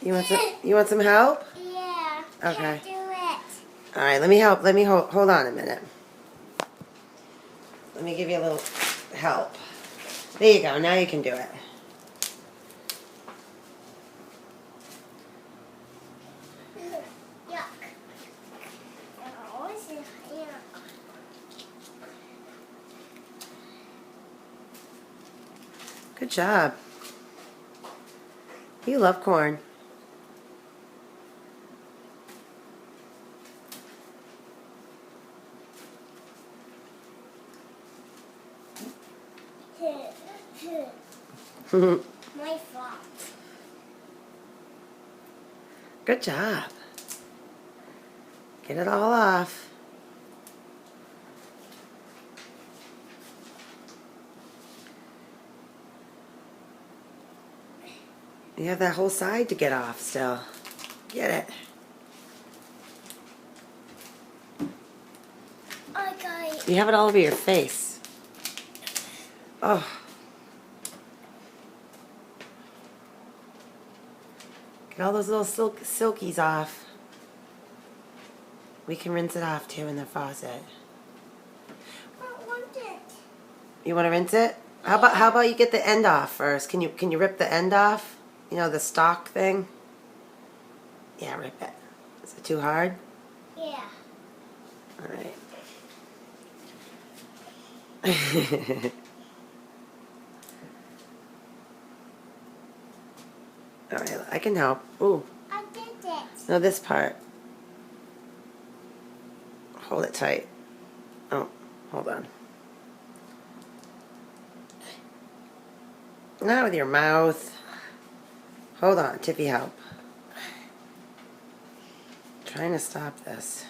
You want some help? Yeah. Okay. Can't do it. All right, let me help. Let me hold on a minute. Let me give you a little help. There you go. Now you can do it. Yuck. Oh, is it? Yuck. Good job. You love corn. My fault. Good job. Get it all off. You have that whole side to get off still. Get it. Okay. You have it all over your face. Oh. Get all those little silkies off. We can rinse it off too in the faucet. I want it. You want to rinse it? How about you get the end off first? Can you rip the end off? You know, the stalk thing? Yeah, rip it. Is it too hard? Yeah. All right. All right, I can help. Ooh. I did it. No, this part. Hold it tight. Oh, hold on. Not with your mouth. Hold on, Tiffy, help. Trying to stop this.